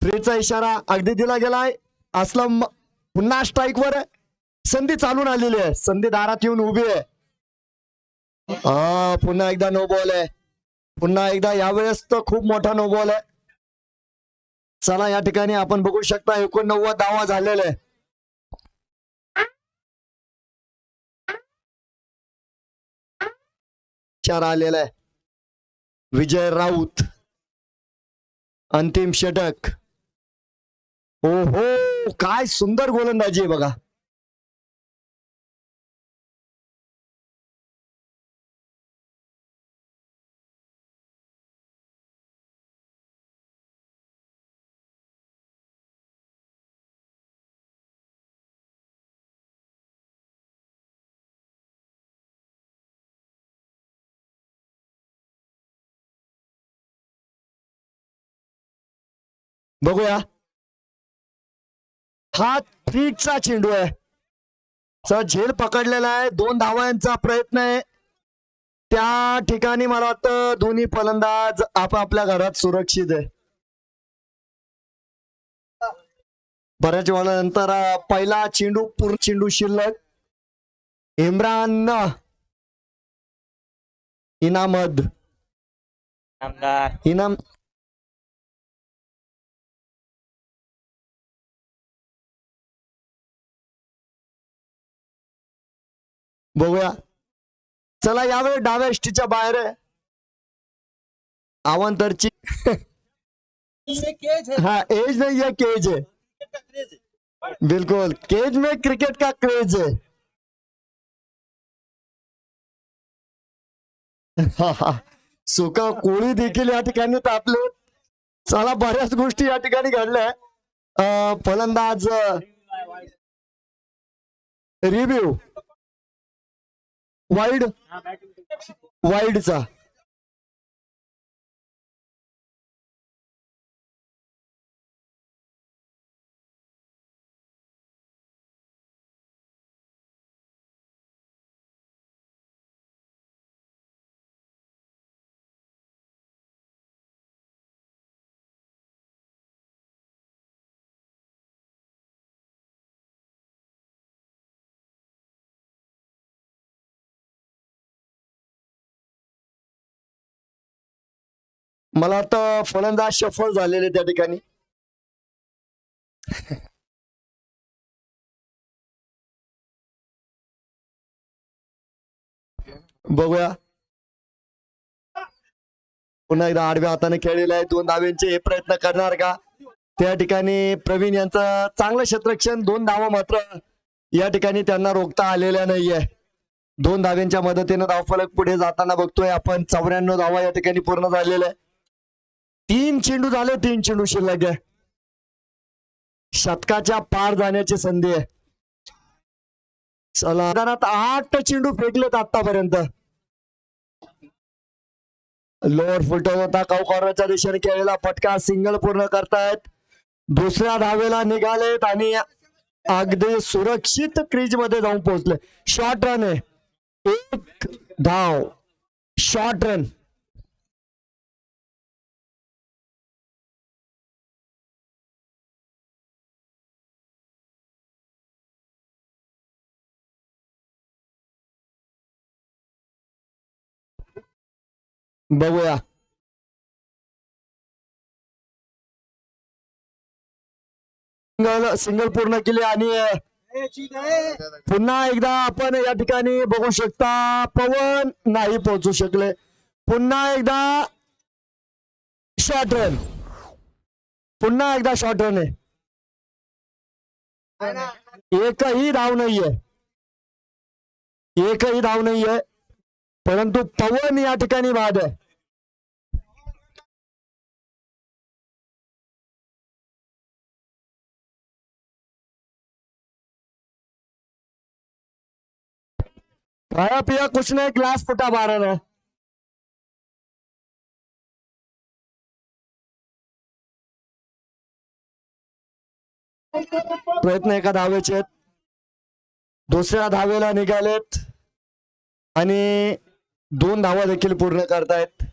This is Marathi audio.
फ्रीचा इशारा अगदी दिला गेलाय. असलम पुन्हा स्ट्राईक वर आहे. संधी चालून आलेली आहे. संधी दारात येऊन उभी आहे. पुन्हा एकदा नो बॉल आहे. पुन्हा एकदा यावेळेस तर खूप मोठा नो बॉल आहे. चला या ठिकाणी आपण बघू शकता 89 धावा झालेले आहे. इशारा आलेला आहे. विजय राऊत अंतिम षटक. ओहो काय सुंदर गोलंदाजी आहे बघा. बघूया हा थ्रीचा चेंडू आहे. झेल पकडलेला आहे. 2 धावांचा प्रयत्न आहे. त्या ठिकाणी मला वाटतं दोन्ही फलंदाज आपापल्या घरात सुरक्षित आहे. बऱ्याच वेळानंतर पहिला चेंडू पूर्ण चेंडू शिल्लक. इम्रान इनामद इनाम बघूया. चला यावेळी डाव्या एसटीच्या बाहेर आहे. अवंतरची हा एज नहीं है केज है. बिल्कुल केज में क्रिकेट का क्रेज है. सुका कोळी देखील या ठिकाणी तापले. चला बऱ्याच गोष्टी या ठिकाणी घडल्या. फलंदाज रिव्ह्यू वाईडचा मला तर फलंदाज सफल झालेले त्या ठिकाणी. बघूया पुन्हा एकदा आडव्या हाताने खेळलेला आहे. 2 धावांचे हे प्रयत्न करणार का. त्या ठिकाणी प्रवीण यांचं चांगलं क्षेत्ररक्षण. 2 धावा मात्र या ठिकाणी त्यांना रोखता आलेल्या नाहीये. 2 धावांच्या मदतीने धावफलक पुढे जाताना बघतोय आपण. 94 धावा या ठिकाणी पूर्ण झालेल्या आहे. 3 चेंडू झाले. 3 चेंडू शिल्लक आहे. शतकाच्या पार जाण्याची संधी आहे. चला 8 चेंडू फेकलेत आतापर्यंत. लोअर फुलटॉस होता. कॉर्नरच्या दिशेने केलेला फटका सिंगल पूर्ण करतायत. दुसऱ्या धावेला निघालेत आणि अगदी सुरक्षित क्रीज मध्ये जाऊन पोहोचले. शॉर्ट रन आहे. 1 धाव शॉर्ट रन. बघूया सिंगल पूर्ण केली आणि पुन्हा एकदा आपण या ठिकाणी बघू शकता पवन नाही पोहोचू शकले. पुन्हा एकदा शॉर्ट रन. पुन्हा एकदा शॉर्ट रन आहे. एकही धाव नाहीये. एकही धाव नाहीये. परंतु पवन या ठिकाणी बाद आहे. खाया पिया कुछ नहीं ग्लास फुटा 12 ने. प्रयत्न एका धावेचे. दुसऱ्या धावेला निघालेत आणि 2 धावा देखील पूर्ण करतायत.